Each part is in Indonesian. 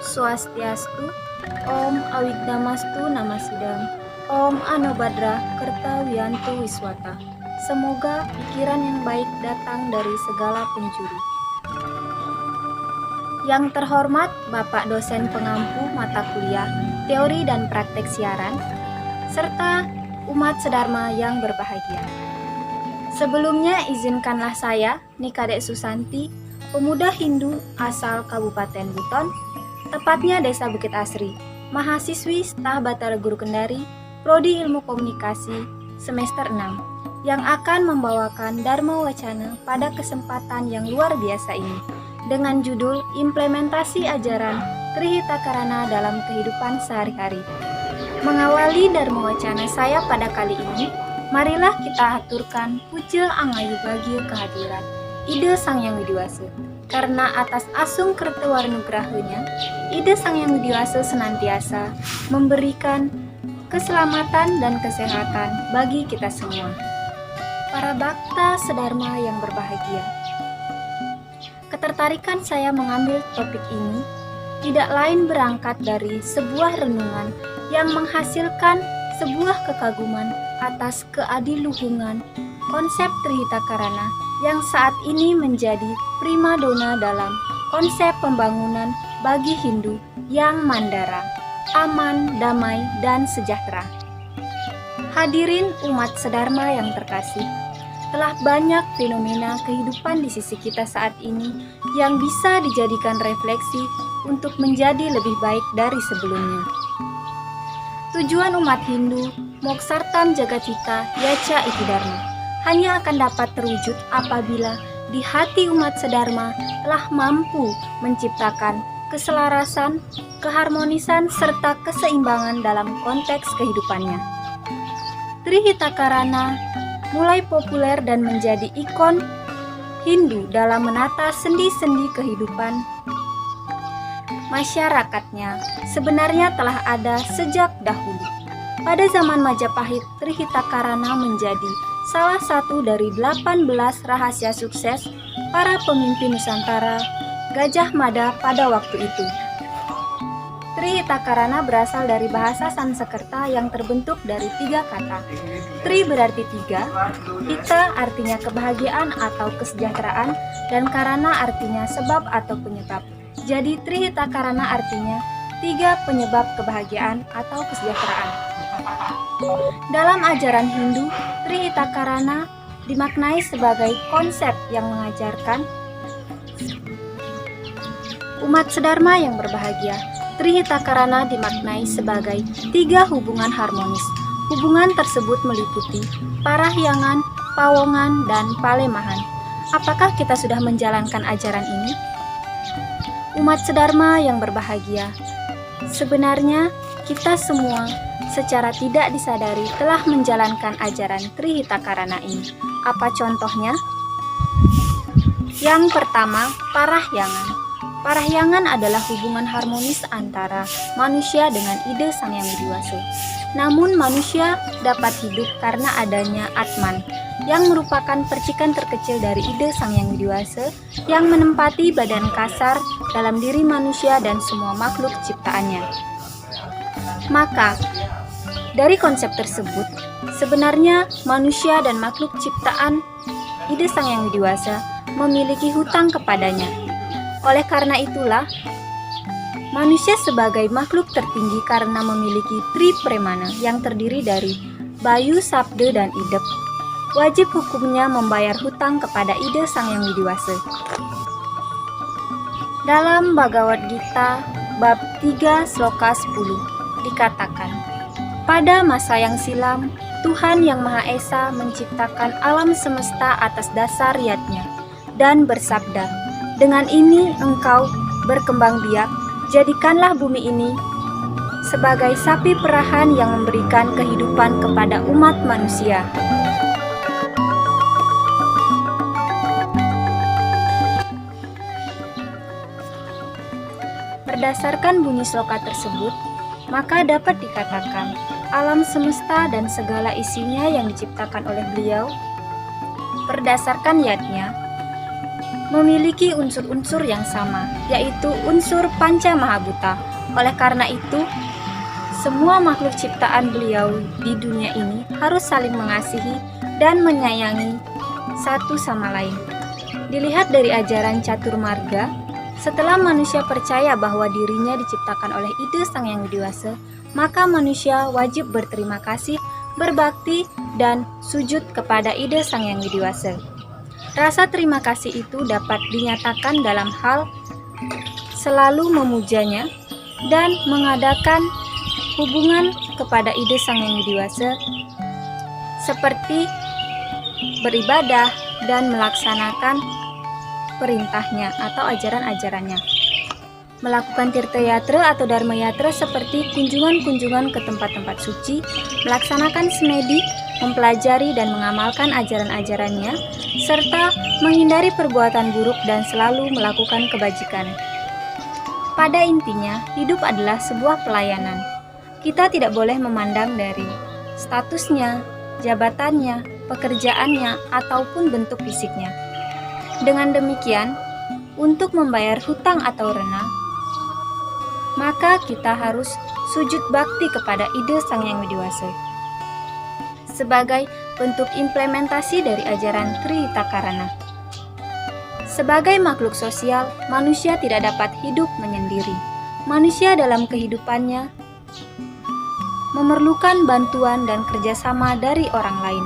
Swastiastu, Om Awigdamastu Namasidam, Om Anobhadra Kertawiyantu Wiswata. Semoga pikiran yang baik datang dari segala penjuru. Yang terhormat Bapak dosen pengampu mata kuliah Teori dan Praktek Siaran, serta umat sedharma yang berbahagia. Sebelumnya izinkanlah saya, Nikadek Susanti, pemuda Hindu asal Kabupaten Buton, tepatnya Desa Bukit Asri, mahasiswi Staf Batara Guru Kendari, Prodi Ilmu Komunikasi, semester 6, yang akan membawakan Dharma Wacana pada kesempatan yang luar biasa ini, dengan judul Implementasi Ajaran Trihitakarana dalam Kehidupan Sehari-hari. Mengawali Dharma Wacana saya pada kali ini, marilah kita aturkan puja angayu bagio kehadiran Ida Sang Yang Widiwasa, karena atas asung kertawarnugrahanya, Ida Sang Yang Widiwasa senantiasa memberikan keselamatan dan kesehatan bagi kita semua. Para bakta sedharma yang berbahagia, ketertarikan saya mengambil topik ini tidak lain berangkat dari sebuah renungan yang menghasilkan sebuah kekaguman atas keadiluhungan konsep Trihitakarana yang saat ini menjadi primadona dalam konsep pembangunan bagi Hindu yang mandara, aman, damai, dan sejahtera. Hadirin umat sedharma yang terkasih, telah banyak fenomena kehidupan di sisi kita saat ini yang bisa dijadikan refleksi untuk menjadi lebih baik dari sebelumnya. Tujuan umat Hindu, Moksartam Jagatita Yaca Iti Dharma, hanya akan dapat terwujud apabila di hati umat sedharma telah mampu menciptakan keselarasan, keharmonisan, serta keseimbangan dalam konteks kehidupannya. Trihitakarana mulai populer dan menjadi ikon Hindu dalam menata sendi-sendi kehidupan masyarakatnya sebenarnya telah ada sejak dahulu. Pada zaman Majapahit, Trihitakarana menjadi salah satu dari 18 rahasia sukses para pemimpin Nusantara Gajah Mada pada waktu itu. Trihitakarana berasal dari bahasa Sanskerta yang terbentuk dari 3 kata. Tri berarti 3, hita artinya kebahagiaan atau kesejahteraan, dan karana artinya sebab atau penyebab. Jadi Trihitakarana artinya 3 penyebab kebahagiaan atau kesejahteraan. Dalam ajaran Hindu, Trihitakarana dimaknai sebagai konsep yang mengajarkan umat sedharma yang berbahagia. Trihitakarana dimaknai sebagai 3 hubungan harmonis. Hubungan tersebut meliputi parahyangan, pawongan, dan palemahan. Apakah kita sudah menjalankan ajaran ini? Umat sedharma yang berbahagia, sebenarnya kita semua secara tidak disadari telah menjalankan ajaran Trihitakarana ini. Apa contohnya? Yang pertama, parahyangan. Parahyangan adalah hubungan harmonis antara manusia dengan ide Sang Yang Widiwasa. Namun manusia dapat hidup karena adanya Atman, yang merupakan percikan terkecil dari ide Sang Yang Widiwasa yang menempati badan kasar dalam diri manusia dan semua makhluk ciptaannya. Maka, dari konsep tersebut, sebenarnya manusia dan makhluk ciptaan ide Sang Yang Widiwasa memiliki hutang kepadanya. Oleh karena itulah, manusia sebagai makhluk tertinggi karena memiliki tri premana yang terdiri dari Bayu, Sabda, dan Idep, wajib hukumnya membayar hutang kepada ide Sang Yang Widiwasa. Dalam Bhagavad Gita bab 3 sloka 10 dikatakan, pada masa yang silam, Tuhan Yang Maha Esa menciptakan alam semesta atas dasar yatnya dan bersabda, dengan ini engkau berkembang biak, jadikanlah bumi ini sebagai sapi perahan yang memberikan kehidupan kepada umat manusia. Berdasarkan bunyi sloka tersebut, maka dapat dikatakan alam semesta dan segala isinya yang diciptakan oleh beliau berdasarkan yatnya memiliki unsur-unsur yang sama, yaitu unsur panca mahabhuta. Oleh karena itu, semua makhluk ciptaan beliau di dunia ini harus saling mengasihi dan menyayangi satu sama lain. Dilihat dari ajaran Caturmarga, setelah manusia percaya bahwa dirinya diciptakan oleh ide Sang Yang Widi Wasa, maka manusia wajib berterima kasih, berbakti, dan sujud kepada ide Sang Yang Widi Wasa. Rasa terima kasih itu dapat dinyatakan dalam hal selalu memujanya dan mengadakan hubungan kepada ide Sang Yang Widi Wasa seperti beribadah dan melaksanakan perintahnya atau ajaran-ajarannya. Melakukan tirta yatra atau dharma yatra seperti kunjungan-kunjungan ke tempat-tempat suci, melaksanakan semedi, mempelajari dan mengamalkan ajaran-ajarannya, serta menghindari perbuatan buruk dan selalu melakukan kebajikan. Pada intinya, hidup adalah sebuah pelayanan. Kita tidak boleh memandang dari statusnya, jabatannya, pekerjaannya, ataupun bentuk fisiknya. Dengan demikian, untuk membayar hutang atau rena, maka kita harus sujud bakti kepada ide Sang Yang Widi Wasa sebagai bentuk implementasi dari ajaran Trihita-Karana. Sebagai makhluk sosial, manusia tidak dapat hidup menyendiri. Manusia dalam kehidupannya memerlukan bantuan dan kerjasama dari orang lain.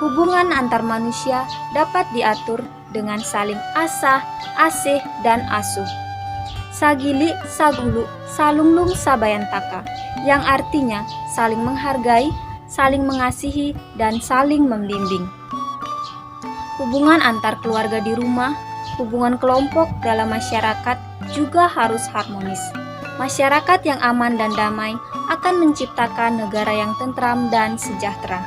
Hubungan antar manusia dapat diatur dengan saling asah, asih, dan asuh. Sagili, sagulu, salunglung, sabayantaka, yang artinya saling menghargai, saling mengasihi, dan saling membimbing. Hubungan antar keluarga di rumah, hubungan kelompok dalam masyarakat juga harus harmonis. Masyarakat yang aman dan damai akan menciptakan negara yang tentram dan sejahtera.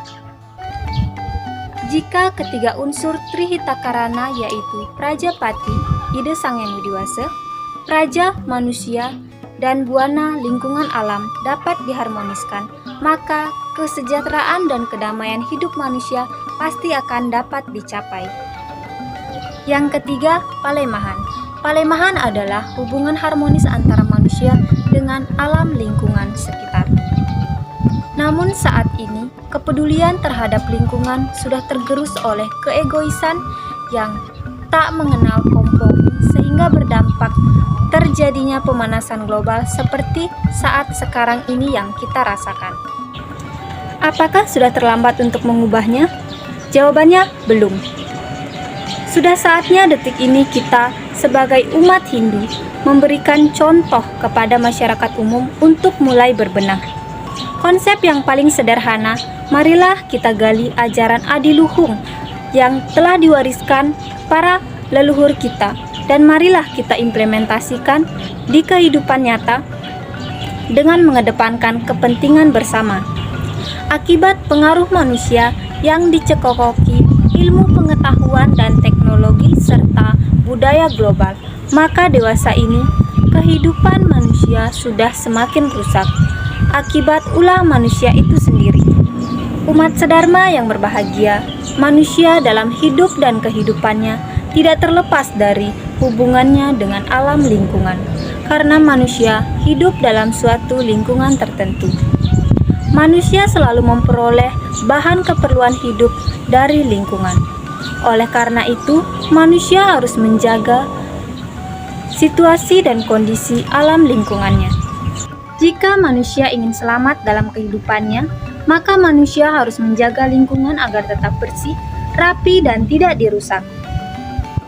Jika ketiga unsur Trihita-Karana yaitu Prajapati, ide Sang Yang Widi Wasa, Praja, manusia, dan Buana, lingkungan alam dapat diharmoniskan, maka kesejahteraan dan kedamaian hidup manusia pasti akan dapat dicapai. Yang ketiga, Palemahan. Palemahan adalah hubungan harmonis antara manusia dengan alam lingkungan sekitar. Namun saat ini, kepedulian terhadap lingkungan sudah tergerus oleh keegoisan yang tak mengenal kompromi sehingga berdampak terjadinya pemanasan global seperti saat sekarang ini yang kita rasakan. Apakah sudah terlambat untuk mengubahnya? Jawabannya belum. Sudah saatnya detik ini kita sebagai umat Hindu memberikan contoh kepada masyarakat umum untuk mulai berbenah. Konsep yang paling sederhana, marilah kita gali ajaran adiluhung yang telah diwariskan para leluhur kita, dan marilah kita implementasikan di kehidupan nyata dengan mengedepankan kepentingan bersama. Akibat pengaruh manusia yang dicekoki ilmu pengetahuan dan teknologi serta budaya global, maka dewasa ini kehidupan manusia sudah semakin rusak akibat ulah manusia itu sendiri. Umat sedharma yang berbahagia, manusia dalam hidup dan kehidupannya tidak terlepas dari hubungannya dengan alam lingkungan, karena manusia hidup dalam suatu lingkungan tertentu. Manusia selalu memperoleh bahan keperluan hidup dari lingkungan. Oleh karena itu, manusia harus menjaga situasi dan kondisi alam lingkungannya. Jika manusia ingin selamat dalam kehidupannya, maka manusia harus menjaga lingkungan agar tetap bersih, rapi, dan tidak dirusak.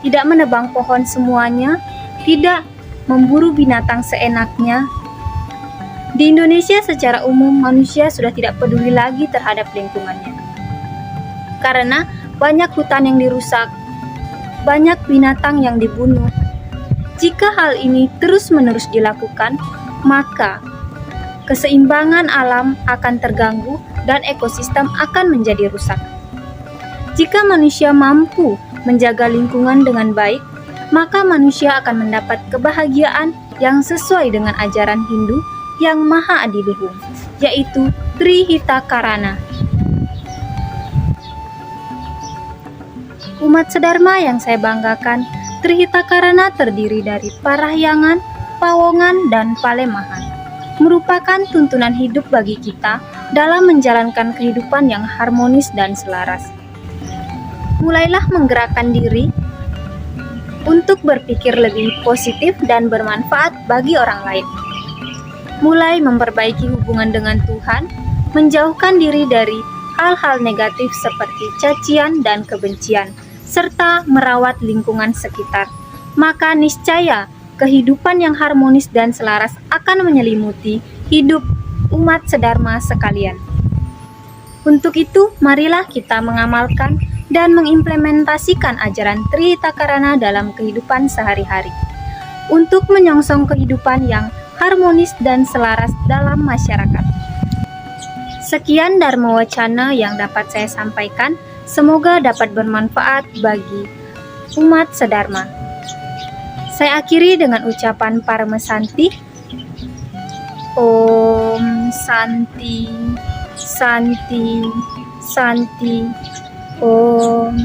Tidak menebang pohon semuanya, tidak memburu binatang seenaknya. Di Indonesia secara umum manusia sudah tidak peduli lagi terhadap lingkungannya. Karena banyak hutan yang dirusak, banyak binatang yang dibunuh. Jika hal ini terus-menerus dilakukan, maka keseimbangan alam akan terganggu dan ekosistem akan menjadi rusak. Jika manusia mampu menjaga lingkungan dengan baik, maka manusia akan mendapat kebahagiaan yang sesuai dengan ajaran Hindu yang Maha Adiluhung, yaitu Trihita-Karana. Umat sedharma yang saya banggakan, Trihitakarana terdiri dari Parahyangan, Pawongan, dan Palemahan. Merupakan tuntunan hidup bagi kita dalam menjalankan kehidupan yang harmonis dan selaras. Mulailah menggerakkan diri untuk berpikir lebih positif dan bermanfaat bagi orang lain. Mulai memperbaiki hubungan dengan Tuhan, menjauhkan diri dari hal-hal negatif seperti cacian dan kebencian, serta merawat lingkungan sekitar. Maka niscaya kehidupan yang harmonis dan selaras akan menyelimuti hidup umat sedharma sekalian. Untuk itu, marilah kita mengamalkan dan mengimplementasikan ajaran Trihitakarana dalam kehidupan sehari-hari untuk menyongsong kehidupan yang harmonis dan selaras dalam masyarakat. Sekian Dharma Wacana yang dapat saya sampaikan, semoga dapat bermanfaat bagi umat sedharma. Saya akhiri dengan ucapan Paramesanti. Om Santi, Santi, Santi. Om